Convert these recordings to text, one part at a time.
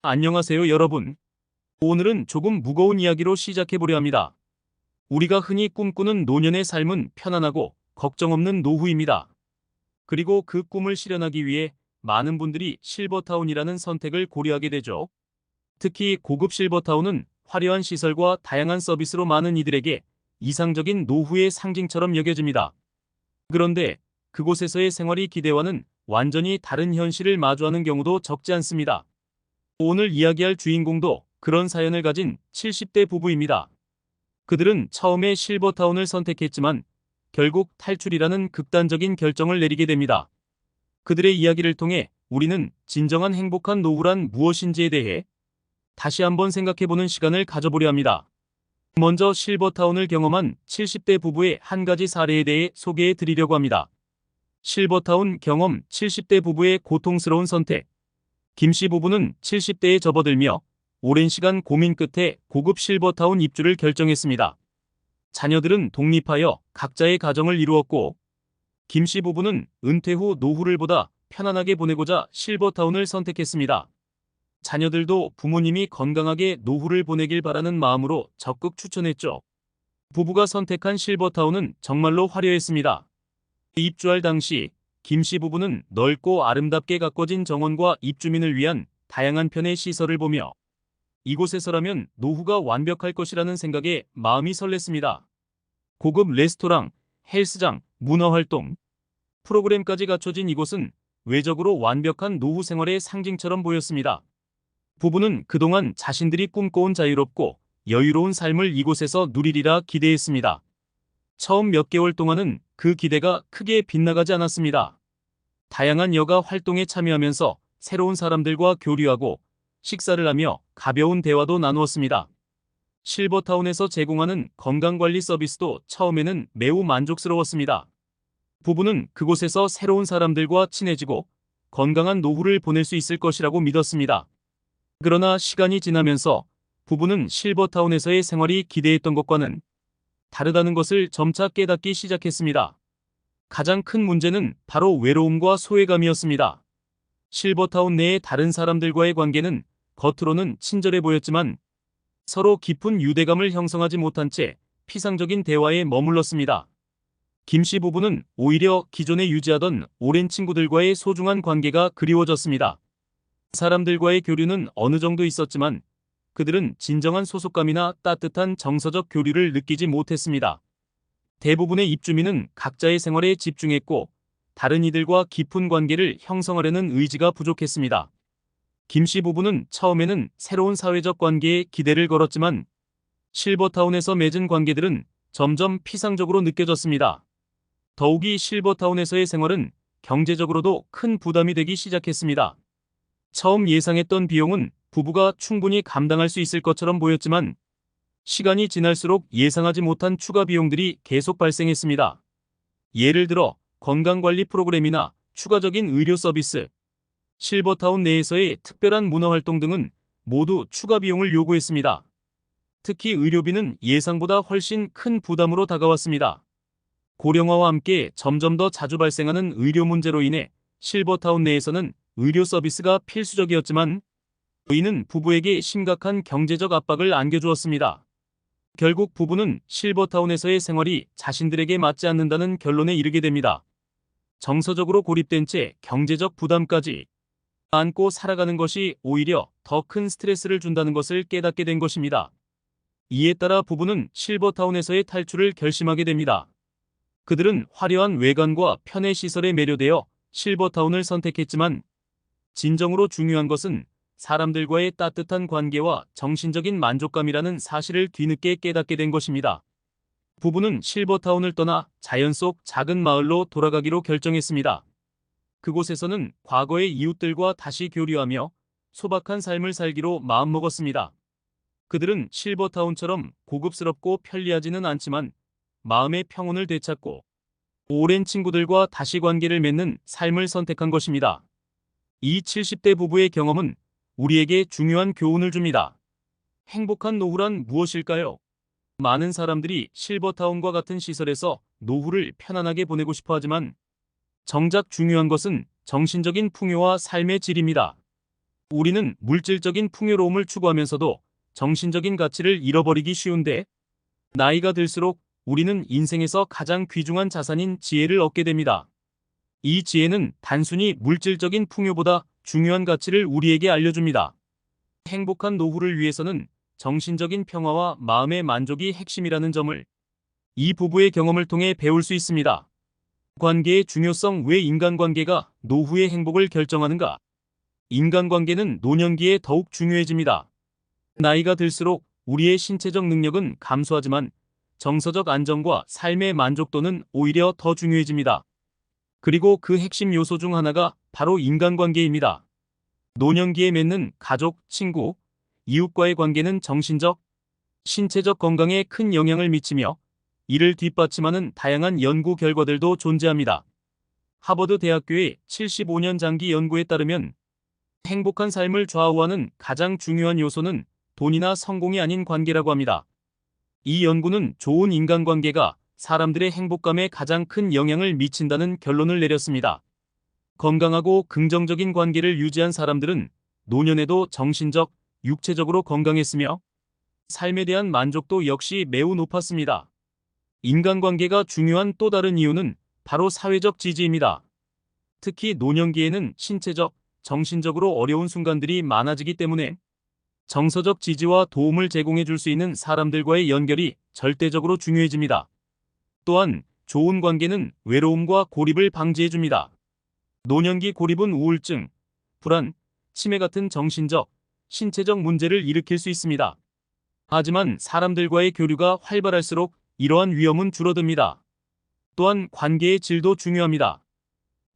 안녕하세요, 여러분. 오늘은 조금 무거운 이야기로 시작해보려 합니다. 우리가 흔히 꿈꾸는 노년의 삶은 편안하고 걱정 없는 노후입니다. 그리고 그 꿈을 실현하기 위해 많은 분들이 실버타운이라는 선택을 고려하게 되죠. 특히 고급 실버타운은 화려한 시설과 다양한 서비스로 많은 이들에게 이상적인 노후의 상징처럼 여겨집니다. 그런데 그곳에서의 생활이 기대와는 완전히 다른 현실을 마주하는 경우도 적지 않습니다. 오늘 이야기할 주인공도 그런 사연을 가진 70대 부부입니다. 그들은 처음에 실버타운을 선택했지만 결국 탈출이라는 극단적인 결정을 내리게 됩니다. 그들의 이야기를 통해 우리는 진정한 행복한 노후란 무엇인지에 대해 다시 한번 생각해보는 시간을 가져보려 합니다. 먼저 실버타운을 경험한 70대 부부의 한 가지 사례에 대해 소개해 드리려고 합니다. 실버타운 경험 70대 부부의 고통스러운 선택. 김 씨 부부는 70대에 접어들며 오랜 시간 고민 끝에 고급 실버타운 입주를 결정했습니다. 자녀들은 독립하여 각자의 가정을 이루었고, 김 씨 부부는 은퇴 후 노후를 보다 편안하게 보내고자 실버타운을 선택했습니다. 자녀들도 부모님이 건강하게 노후를 보내길 바라는 마음으로 적극 추천했죠. 부부가 선택한 실버타운은 정말로 화려했습니다. 입주할 당시 김 씨 부부는 넓고 아름답게 가꿔진 정원과 입주민을 위한 다양한 편의 시설을 보며 이곳에서라면 노후가 완벽할 것이라는 생각에 마음이 설렜습니다. 고급 레스토랑, 헬스장, 문화활동, 프로그램까지 갖춰진 이곳은 외적으로 완벽한 노후 생활의 상징처럼 보였습니다. 부부는 그동안 자신들이 꿈꿔온 자유롭고 여유로운 삶을 이곳에서 누리리라 기대했습니다. 처음 몇 개월 동안은 그 기대가 크게 빗나가지 않았습니다. 다양한 여가 활동에 참여하면서 새로운 사람들과 교류하고 식사를 하며 가벼운 대화도 나누었습니다. 실버타운에서 제공하는 건강관리 서비스도 처음에는 매우 만족스러웠습니다. 부부는 그곳에서 새로운 사람들과 친해지고 건강한 노후를 보낼 수 있을 것이라고 믿었습니다. 그러나 시간이 지나면서 부부는 실버타운에서의 생활이 기대했던 것과는 다르다는 것을 점차 깨닫기 시작했습니다. 가장 큰 문제는 바로 외로움과 소외감이었습니다. 실버타운 내의 다른 사람들과의 관계는 겉으로는 친절해 보였지만 서로 깊은 유대감을 형성하지 못한 채 피상적인 대화에 머물렀습니다. 김 씨 부부는 오히려 기존에 유지하던 오랜 친구들과의 소중한 관계가 그리워졌습니다. 사람들과의 교류는 어느 정도 있었지만 그들은 진정한 소속감이나 따뜻한 정서적 교류를 느끼지 못했습니다. 대부분의 입주민은 각자의 생활에 집중했고 다른 이들과 깊은 관계를 형성하려는 의지가 부족했습니다. 김 씨 부부는 처음에는 새로운 사회적 관계에 기대를 걸었지만 실버타운에서 맺은 관계들은 점점 피상적으로 느껴졌습니다. 더욱이 실버타운에서의 생활은 경제적으로도 큰 부담이 되기 시작했습니다. 처음 예상했던 비용은 부부가 충분히 감당할 수 있을 것처럼 보였지만 시간이 지날수록 예상하지 못한 추가 비용들이 계속 발생했습니다. 예를 들어 건강관리 프로그램이나 추가적인 의료 서비스, 실버타운 내에서의 특별한 문화활동 등은 모두 추가 비용을 요구했습니다. 특히 의료비는 예상보다 훨씬 큰 부담으로 다가왔습니다. 고령화와 함께 점점 더 자주 발생하는 의료 문제로 인해 실버타운 내에서는 의료 서비스가 필수적이었지만 이는 부부에게 심각한 경제적 압박을 안겨주었습니다. 결국 부부는 실버타운에서의 생활이 자신들에게 맞지 않는다는 결론에 이르게 됩니다. 정서적으로 고립된 채 경제적 부담까지 안고 살아가는 것이 오히려 더 큰 스트레스를 준다는 것을 깨닫게 된 것입니다. 이에 따라 부부는 실버타운에서의 탈출을 결심하게 됩니다. 그들은 화려한 외관과 편의 시설에 매료되어 실버타운을 선택했지만 진정으로 중요한 것은 사람들과의 따뜻한 관계와 정신적인 만족감이라는 사실을 뒤늦게 깨닫게 된 것입니다. 부부는 실버타운을 떠나 자연 속 작은 마을로 돌아가기로 결정했습니다. 그곳에서는 과거의 이웃들과 다시 교류하며 소박한 삶을 살기로 마음먹었습니다. 그들은 실버타운처럼 고급스럽고 편리하지는 않지만 마음의 평온을 되찾고 오랜 친구들과 다시 관계를 맺는 삶을 선택한 것입니다. 이 70대 부부의 경험은 우리에게 중요한 교훈을 줍니다. 행복한 노후란 무엇일까요? 많은 사람들이 실버타운과 같은 시설에서 노후를 편안하게 보내고 싶어 하지만 정작 중요한 것은 정신적인 풍요와 삶의 질입니다. 우리는 물질적인 풍요로움을 추구하면서도 정신적인 가치를 잃어버리기 쉬운데, 나이가 들수록 우리는 인생에서 가장 귀중한 자산인 지혜를 얻게 됩니다. 이 지혜는 단순히 물질적인 풍요보다 중요한 가치를 우리에게 알려줍니다. 행복한 노후를 위해서는 정신적인 평화와 마음의 만족이 핵심이라는 점을 이 부부의 경험을 통해 배울 수 있습니다. 관계의 중요성. 왜 인간관계가 노후의 행복을 결정하는가? 인간관계는 노년기에 더욱 중요해집니다. 나이가 들수록 우리의 신체적 능력은 감소하지만 정서적 안정과 삶의 만족도는 오히려 더 중요해집니다. 그리고 그 핵심 요소 중 하나가 바로 인간관계입니다. 노년기에 맺는 가족, 친구, 이웃과의 관계는 정신적, 신체적 건강에 큰 영향을 미치며 이를 뒷받침하는 다양한 연구 결과들도 존재합니다. 하버드 대학교의 75년 장기 연구에 따르면 행복한 삶을 좌우하는 가장 중요한 요소는 돈이나 성공이 아닌 관계라고 합니다. 이 연구는 좋은 인간관계가 사람들의 행복감에 가장 큰 영향을 미친다는 결론을 내렸습니다. 건강하고 긍정적인 관계를 유지한 사람들은 노년에도 정신적, 육체적으로 건강했으며 삶에 대한 만족도 역시 매우 높았습니다. 인간관계가 중요한 또 다른 이유는 바로 사회적 지지입니다. 특히 노년기에는 신체적, 정신적으로 어려운 순간들이 많아지기 때문에 정서적 지지와 도움을 제공해 줄 수 있는 사람들과의 연결이 절대적으로 중요해집니다. 또한 좋은 관계는 외로움과 고립을 방지해 줍니다. 노년기 고립은 우울증, 불안, 치매 같은 정신적, 신체적 문제를 일으킬 수 있습니다. 하지만 사람들과의 교류가 활발할수록 이러한 위험은 줄어듭니다. 또한 관계의 질도 중요합니다.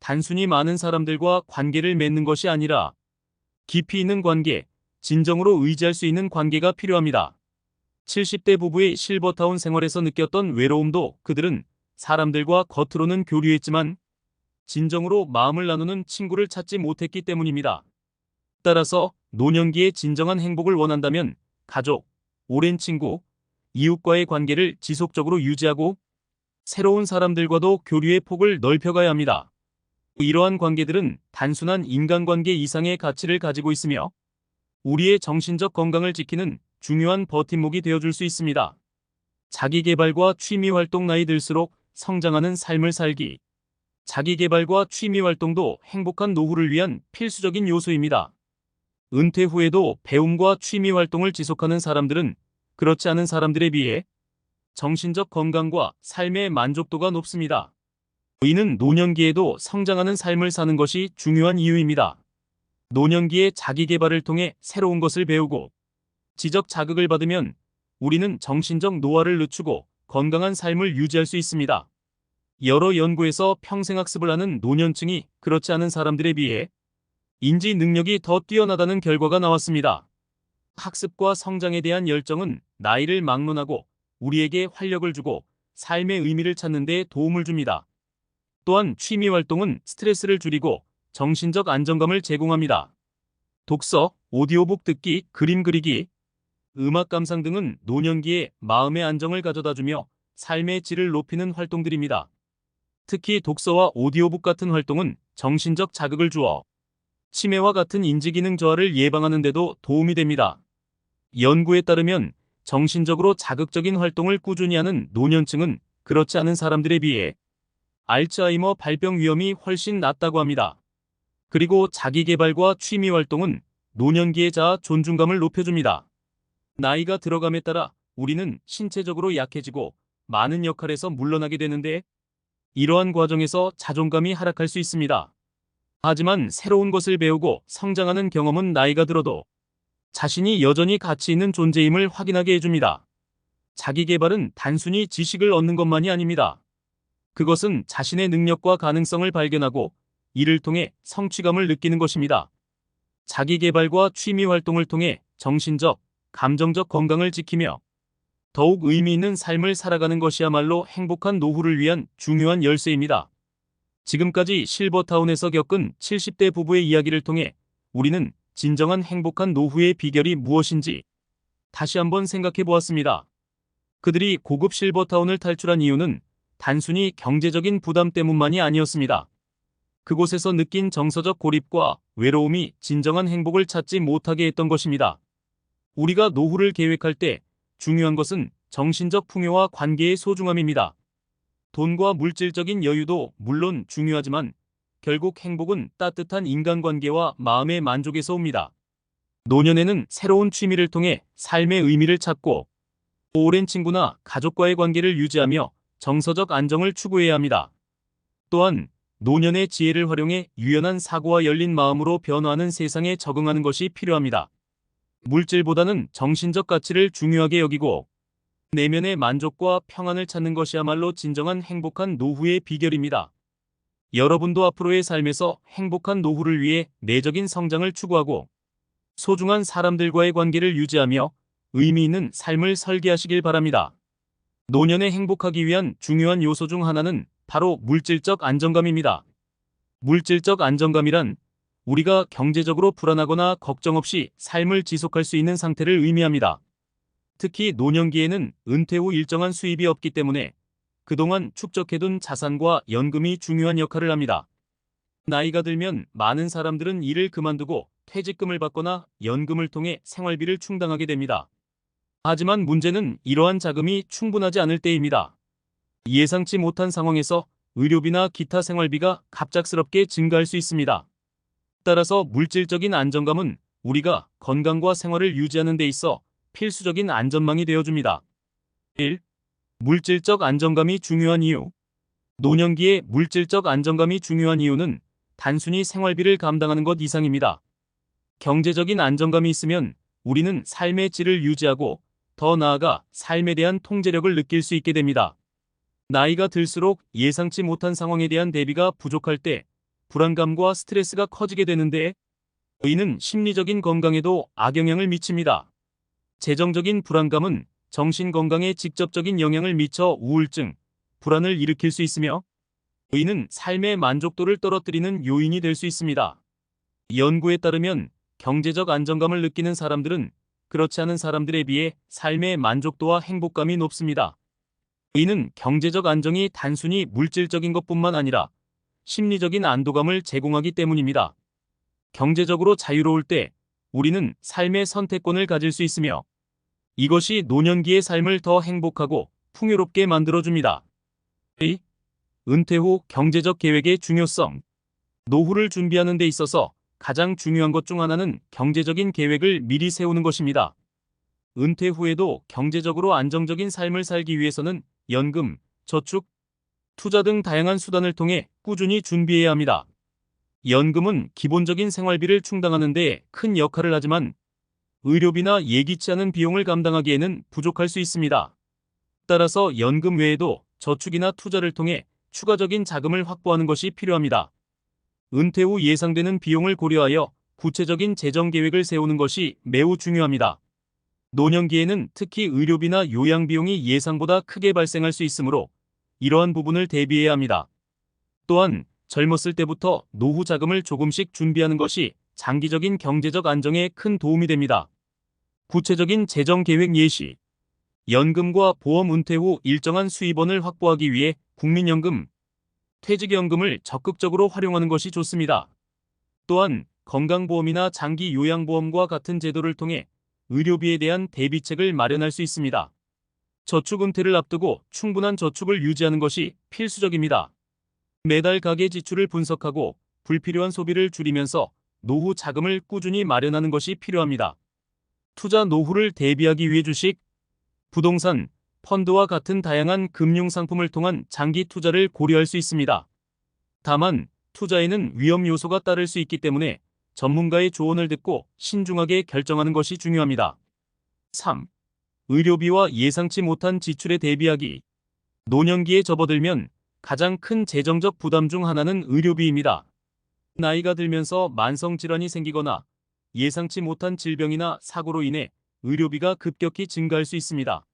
단순히 많은 사람들과 관계를 맺는 것이 아니라 깊이 있는 관계, 진정으로 의지할 수 있는 관계가 필요합니다. 70대 부부의 실버타운 생활에서 느꼈던 외로움도 그들은 사람들과 겉으로는 교류했지만 진정으로 마음을 나누는 친구를 찾지 못했기 때문입니다. 따라서 노년기에 진정한 행복을 원한다면 가족, 오랜 친구, 이웃과의 관계를 지속적으로 유지하고 새로운 사람들과도 교류의 폭을 넓혀가야 합니다. 이러한 관계들은 단순한 인간관계 이상의 가치를 가지고 있으며 우리의 정신적 건강을 지키는 중요한 버팀목이 되어줄 수 있습니다. 자기개발과 취미활동. 나이 들수록 성장하는 삶을 살기. 자기개발과 취미활동도 행복한 노후를 위한 필수적인 요소입니다. 은퇴 후에도 배움과 취미활동을 지속하는 사람들은 그렇지 않은 사람들에 비해 정신적 건강과 삶의 만족도가 높습니다. 이는 노년기에도 성장하는 삶을 사는 것이 중요한 이유입니다. 노년기에 자기개발을 통해 새로운 것을 배우고 지적 자극을 받으면 우리는 정신적 노화를 늦추고 건강한 삶을 유지할 수 있습니다. 여러 연구에서 평생학습을 하는 노년층이 그렇지 않은 사람들에 비해 인지 능력이 더 뛰어나다는 결과가 나왔습니다. 학습과 성장에 대한 열정은 나이를 막론하고 우리에게 활력을 주고 삶의 의미를 찾는 데 도움을 줍니다. 또한 취미활동은 스트레스를 줄이고 정신적 안정감을 제공합니다. 독서, 오디오북 듣기, 그림 그리기, 음악 감상 등은 노년기에 마음의 안정을 가져다주며 삶의 질을 높이는 활동들입니다. 특히 독서와 오디오북 같은 활동은 정신적 자극을 주어 치매와 같은 인지기능 저하를 예방하는 데도 도움이 됩니다. 연구에 따르면 정신적으로 자극적인 활동을 꾸준히 하는 노년층은 그렇지 않은 사람들에 비해 알츠하이머 발병 위험이 훨씬 낮다고 합니다. 그리고 자기개발과 취미활동은 노년기의 자아 존중감을 높여줍니다. 나이가 들어감에 따라 우리는 신체적으로 약해지고 많은 역할에서 물러나게 되는데 이러한 과정에서 자존감이 하락할 수 있습니다. 하지만 새로운 것을 배우고 성장하는 경험은 나이가 들어도 자신이 여전히 가치 있는 존재임을 확인하게 해줍니다. 자기개발은 단순히 지식을 얻는 것만이 아닙니다. 그것은 자신의 능력과 가능성을 발견하고 이를 통해 성취감을 느끼는 것입니다. 자기개발과 취미활동을 통해 정신적, 감정적 건강을 지키며 더욱 의미 있는 삶을 살아가는 것이야말로 행복한 노후를 위한 중요한 열쇠입니다. 지금까지 실버타운에서 겪은 70대 부부의 이야기를 통해 우리는 진정한 행복한 노후의 비결이 무엇인지 다시 한번 생각해 보았습니다. 그들이 고급 실버타운을 탈출한 이유는 단순히 경제적인 부담 때문만이 아니었습니다. 그곳에서 느낀 정서적 고립과 외로움이 진정한 행복을 찾지 못하게 했던 것입니다. 우리가 노후를 계획할 때 중요한 것은 정신적 풍요와 관계의 소중함입니다. 돈과 물질적인 여유도 물론 중요하지만 결국 행복은 따뜻한 인간관계와 마음의 만족에서 옵니다. 노년에는 새로운 취미를 통해 삶의 의미를 찾고 오랜 친구나 가족과의 관계를 유지하며 정서적 안정을 추구해야 합니다. 또한 노년의 지혜를 활용해 유연한 사고와 열린 마음으로 변화하는 세상에 적응하는 것이 필요합니다. 물질보다는 정신적 가치를 중요하게 여기고 내면의 만족과 평안을 찾는 것이야말로 진정한 행복한 노후의 비결입니다. 여러분도 앞으로의 삶에서 행복한 노후를 위해 내적인 성장을 추구하고 소중한 사람들과의 관계를 유지하며 의미 있는 삶을 설계하시길 바랍니다. 노년에 행복하기 위한 중요한 요소 중 하나는 바로 물질적 안정감입니다. 물질적 안정감이란 우리가 경제적으로 불안하거나 걱정 없이 삶을 지속할 수 있는 상태를 의미합니다. 특히 노년기에는 은퇴 후 일정한 수입이 없기 때문에 그동안 축적해둔 자산과 연금이 중요한 역할을 합니다. 나이가 들면 많은 사람들은 일을 그만두고 퇴직금을 받거나 연금을 통해 생활비를 충당하게 됩니다. 하지만 문제는 이러한 자금이 충분하지 않을 때입니다. 예상치 못한 상황에서 의료비나 기타 생활비가 갑작스럽게 증가할 수 있습니다. 따라서 물질적인 안정감은 우리가 건강과 생활을 유지하는 데 있어 필수적인 안전망이 되어줍니다. 1. 물질적 안정감이 중요한 이유. 노년기에 물질적 안정감이 중요한 이유는 단순히 생활비를 감당하는 것 이상입니다. 경제적인 안정감이 있으면 우리는 삶의 질을 유지하고 더 나아가 삶에 대한 통제력을 느낄 수 있게 됩니다. 나이가 들수록 예상치 못한 상황에 대한 대비가 부족할 때 불안감과 스트레스가 커지게 되는데 이는 심리적인 건강에도 악영향을 미칩니다. 재정적인 불안감은 정신 건강에 직접적인 영향을 미쳐 우울증, 불안을 일으킬 수 있으며 이는 삶의 만족도를 떨어뜨리는 요인이 될 수 있습니다. 연구에 따르면 경제적 안정감을 느끼는 사람들은 그렇지 않은 사람들에 비해 삶의 만족도와 행복감이 높습니다. 이는 경제적 안정이 단순히 물질적인 것뿐만 아니라 심리적인 안도감을 제공하기 때문입니다. 경제적으로 자유로울 때 우리는 삶의 선택권을 가질 수 있으며 이것이 노년기의 삶을 더 행복하고 풍요롭게 만들어줍니다. 2. 은퇴 후 경제적 계획의 중요성. 노후를 준비하는 데 있어서 가장 중요한 것 중 하나는 경제적인 계획을 미리 세우는 것입니다. 은퇴 후에도 경제적으로 안정적인 삶을 살기 위해서는 연금, 저축, 투자 등 다양한 수단을 통해 꾸준히 준비해야 합니다. 연금은 기본적인 생활비를 충당하는 데 큰 역할을 하지만 의료비나 예기치 않은 비용을 감당하기에는 부족할 수 있습니다. 따라서 연금 외에도 저축이나 투자를 통해 추가적인 자금을 확보하는 것이 필요합니다. 은퇴 후 예상되는 비용을 고려하여 구체적인 재정 계획을 세우는 것이 매우 중요합니다. 노년기에는 특히 의료비나 요양 비용이 예상보다 크게 발생할 수 있으므로 이러한 부분을 대비해야 합니다. 또한 젊었을 때부터 노후 자금을 조금씩 준비하는 것이 장기적인 경제적 안정에 큰 도움이 됩니다. 구체적인 재정 계획 예시. 연금과 보험 은퇴 후 일정한 수입원을 확보하기 위해 국민연금, 퇴직연금을 적극적으로 활용하는 것이 좋습니다. 또한 건강보험이나 장기 요양보험과 같은 제도를 통해 의료비에 대한 대비책을 마련할 수 있습니다. 저축 은퇴를 앞두고 충분한 저축을 유지하는 것이 필수적입니다. 매달 가계 지출을 분석하고 불필요한 소비를 줄이면서 노후 자금을 꾸준히 마련하는 것이 필요합니다. 투자 노후를 대비하기 위해 주식, 부동산, 펀드와 같은 다양한 금융 상품을 통한 장기 투자를 고려할 수 있습니다. 다만 투자에는 위험 요소가 따를 수 있기 때문에 전문가의 조언을 듣고 신중하게 결정하는 것이 중요합니다. 3. 의료비와 예상치 못한 지출에 대비하기. 노년기에 접어들면 가장 큰 재정적 부담 중 하나는 의료비입니다. 나이가 들면서 만성질환이 생기거나 예상치 못한 질병이나 사고로 인해 의료비가 급격히 증가할 수 있습니다.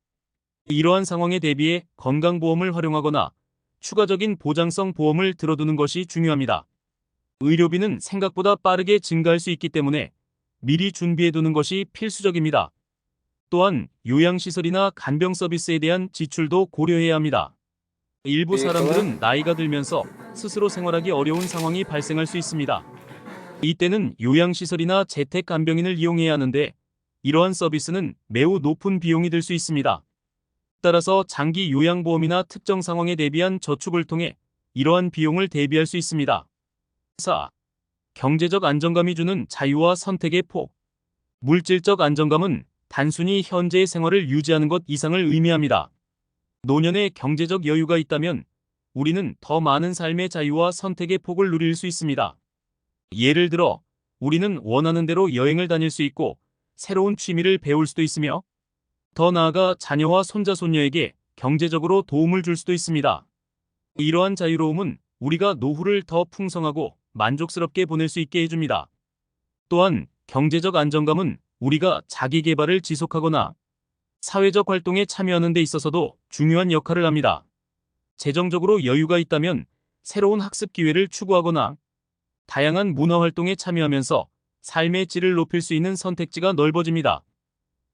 이러한 상황에 대비해 건강보험을 활용하거나 추가적인 보장성 보험을 들어두는 것이 중요합니다. 의료비는 생각보다 빠르게 증가할 수 있기 때문에 미리 준비해두는 것이 필수적입니다. 또한 요양시설이나 간병 서비스에 대한 지출도 고려해야 합니다. 일부 사람들은 나이가 들면서 스스로 생활하기 어려운 상황이 발생할 수 있습니다. 이때는 요양시설이나 재택간병인을 이용해야 하는데 이러한 서비스는 매우 높은 비용이 들 수 있습니다. 따라서 장기 요양보험이나 특정 상황에 대비한 저축을 통해 이러한 비용을 대비할 수 있습니다. 4. 경제적 안정감이 주는 자유와 선택의 폭. 물질적 안정감은 단순히 현재의 생활을 유지하는 것 이상을 의미합니다. 노년에 경제적 여유가 있다면 우리는 더 많은 삶의 자유와 선택의 폭을 누릴 수 있습니다. 예를 들어, 우리는 원하는 대로 여행을 다닐 수 있고 새로운 취미를 배울 수도 있으며 더 나아가 자녀와 손자손녀에게 경제적으로 도움을 줄 수도 있습니다. 이러한 자유로움은 우리가 노후를 더 풍성하고 만족스럽게 보낼 수 있게 해줍니다. 또한 경제적 안정감은 우리가 자기 개발을 지속하거나 사회적 활동에 참여하는 데 있어서도 중요한 역할을 합니다. 재정적으로 여유가 있다면 새로운 학습 기회를 추구하거나 다양한 문화 활동에 참여하면서 삶의 질을 높일 수 있는 선택지가 넓어집니다.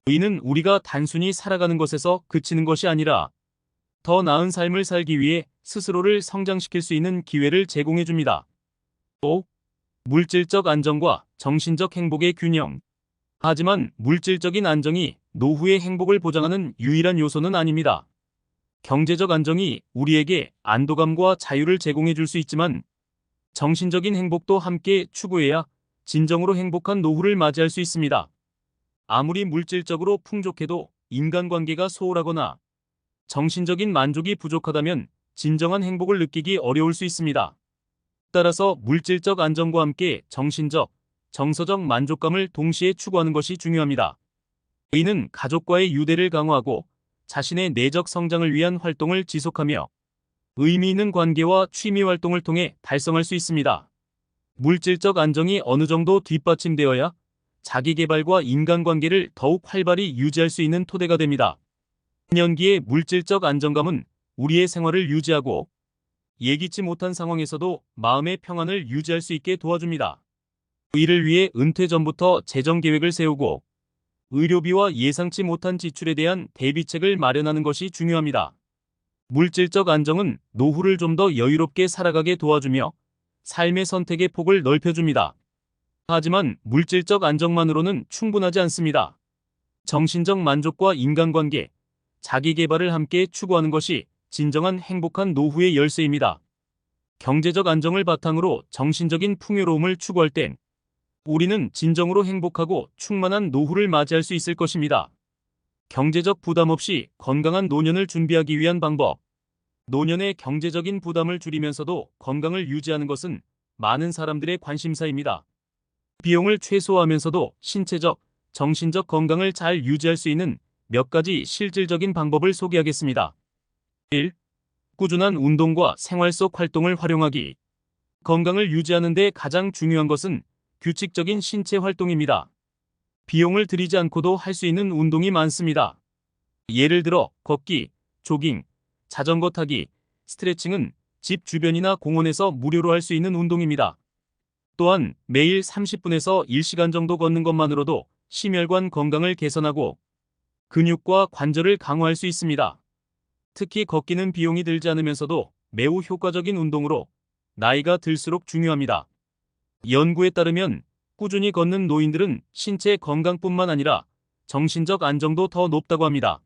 이는 우리가 단순히 살아가는 것에서 그치는 것이 아니라 더 나은 삶을 살기 위해 스스로를 성장시킬 수 있는 기회를 제공해 줍니다. 5. 물질적 안정과 정신적 행복의 균형. 하지만 물질적인 안정이 노후의 행복을 보장하는 유일한 요소는 아닙니다. 경제적 안정이 우리에게 안도감과 자유를 제공해 줄 수 있지만 정신적인 행복도 함께 추구해야 진정으로 행복한 노후를 맞이할 수 있습니다. 아무리 물질적으로 풍족해도 인간관계가 소홀하거나 정신적인 만족이 부족하다면 진정한 행복을 느끼기 어려울 수 있습니다. 따라서 물질적 안정과 함께 정신적, 정서적 만족감을 동시에 추구하는 것이 중요합니다. 이는 가족과의 유대를 강화하고 자신의 내적 성장을 위한 활동을 지속하며 의미 있는 관계와 취미 활동을 통해 달성할 수 있습니다. 물질적 안정이 어느 정도 뒷받침되어야 자기 개발과 인간관계를 더욱 활발히 유지할 수 있는 토대가 됩니다. 년기의 물질적 안정감은 우리의 생활을 유지하고 예기치 못한 상황에서도 마음의 평안을 유지할 수 있게 도와줍니다. 이를 위해 은퇴 전부터 재정 계획을 세우고 의료비와 예상치 못한 지출에 대한 대비책을 마련하는 것이 중요합니다. 물질적 안정은 노후를 좀 더 여유롭게 살아가게 도와주며 삶의 선택의 폭을 넓혀줍니다. 하지만 물질적 안정만으로는 충분하지 않습니다. 정신적 만족과 인간관계, 자기 개발을 함께 추구하는 것이 진정한 행복한 노후의 열쇠입니다. 경제적 안정을 바탕으로 정신적인 풍요로움을 추구할 땐 우리는 진정으로 행복하고 충만한 노후를 맞이할 수 있을 것입니다. 경제적 부담 없이 건강한 노년을 준비하기 위한 방법. 노년의 경제적인 부담을 줄이면서도 건강을 유지하는 것은 많은 사람들의 관심사입니다. 비용을 최소화하면서도 신체적, 정신적 건강을 잘 유지할 수 있는 몇 가지 실질적인 방법을 소개하겠습니다. 1. 꾸준한 운동과 생활 속 활동을 활용하기. 건강을 유지하는 데 가장 중요한 것은 규칙적인 신체 활동입니다. 비용을 들이지 않고도 할 수 있는 운동이 많습니다. 예를 들어 걷기, 조깅, 자전거 타기, 스트레칭은 집 주변이나 공원에서 무료로 할 수 있는 운동입니다. 또한 매일 30분에서 1시간 정도 걷는 것만으로도 심혈관 건강을 개선하고 근육과 관절을 강화할 수 있습니다. 특히 걷기는 비용이 들지 않으면서도 매우 효과적인 운동으로 나이가 들수록 중요합니다. 연구에 따르면 꾸준히 걷는 노인들은 신체 건강뿐만 아니라 정신적 안정도 더 높다고 합니다.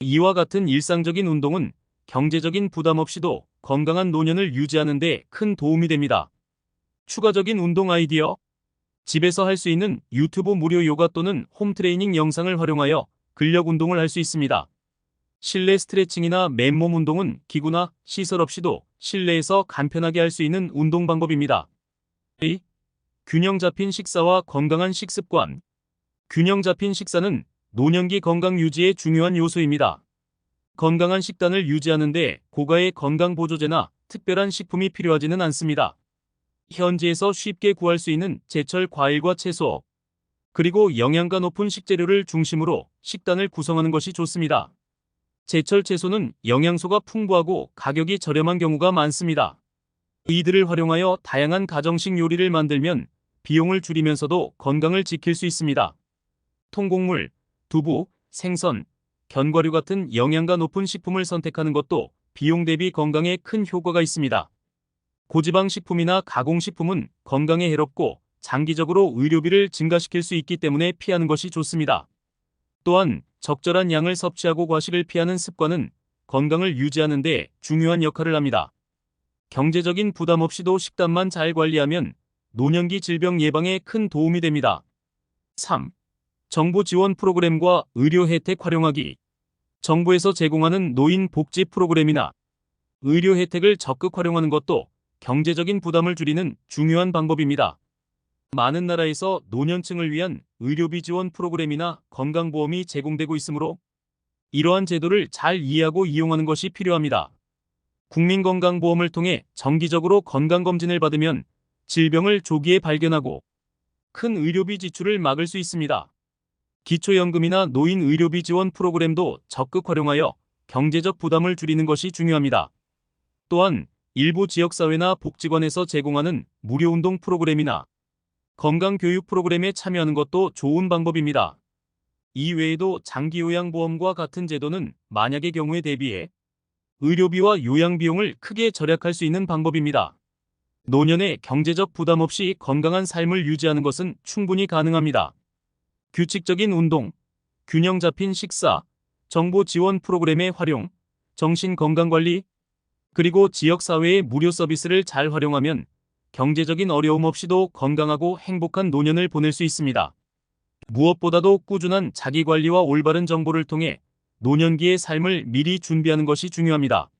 이와 같은 일상적인 운동은 경제적인 부담 없이도 건강한 노년을 유지하는 데 큰 도움이 됩니다. 추가적인 운동 아이디어. 집에서 할 수 있는 유튜브 무료 요가 또는 홈트레이닝 영상을 활용하여 근력 운동을 할 수 있습니다. 실내 스트레칭이나 맨몸 운동은 기구나 시설 없이도 실내에서 간편하게 할 수 있는 운동 방법입니다. 2. 균형 잡힌 식사와 건강한 식습관. 균형 잡힌 식사는 노년기 건강 유지의 중요한 요소입니다. 건강한 식단을 유지하는 데 고가의 건강보조제나 특별한 식품이 필요하지는 않습니다. 현지에서 쉽게 구할 수 있는 제철 과일과 채소, 그리고 영양가 높은 식재료를 중심으로 식단을 구성하는 것이 좋습니다. 제철 채소는 영양소가 풍부하고 가격이 저렴한 경우가 많습니다. 이들을 활용하여 다양한 가정식 요리를 만들면 비용을 줄이면서도 건강을 지킬 수 있습니다. 통곡물, 두부, 생선, 견과류 같은 영양가 높은 식품을 선택하는 것도 비용 대비 건강에 큰 효과가 있습니다. 고지방 식품이나 가공식품은 건강에 해롭고 장기적으로 의료비를 증가시킬 수 있기 때문에 피하는 것이 좋습니다. 또한 적절한 양을 섭취하고 과식을 피하는 습관은 건강을 유지하는 데 중요한 역할을 합니다. 경제적인 부담 없이도 식단만 잘 관리하면 노년기 질병 예방에 큰 도움이 됩니다. 3. 정부 지원 프로그램과 의료 혜택 활용하기. 정부에서 제공하는 노인 복지 프로그램이나 의료 혜택을 적극 활용하는 것도 경제적인 부담을 줄이는 중요한 방법입니다. 많은 나라에서 노년층을 위한 의료비 지원 프로그램이나 건강보험이 제공되고 있으므로 이러한 제도를 잘 이해하고 이용하는 것이 필요합니다. 국민건강보험을 통해 정기적으로 건강검진을 받으면 질병을 조기에 발견하고 큰 의료비 지출을 막을 수 있습니다. 기초연금이나 노인 의료비 지원 프로그램도 적극 활용하여 경제적 부담을 줄이는 것이 중요합니다. 또한 일부 지역사회나 복지관에서 제공하는 무료 운동 프로그램이나 건강교육 프로그램에 참여하는 것도 좋은 방법입니다. 이 외에도 장기요양보험과 같은 제도는 만약의 경우에 대비해 의료비와 요양비용을 크게 절약할 수 있는 방법입니다. 노년에 경제적 부담 없이 건강한 삶을 유지하는 것은 충분히 가능합니다. 규칙적인 운동, 균형 잡힌 식사, 정보 지원 프로그램의 활용, 정신건강관리, 그리고 지역사회의 무료 서비스를 잘 활용하면 경제적인 어려움 없이도 건강하고 행복한 노년을 보낼 수 있습니다. 무엇보다도 꾸준한 자기관리와 올바른 정보를 통해 노년기의 삶을 미리 준비하는 것이 중요합니다.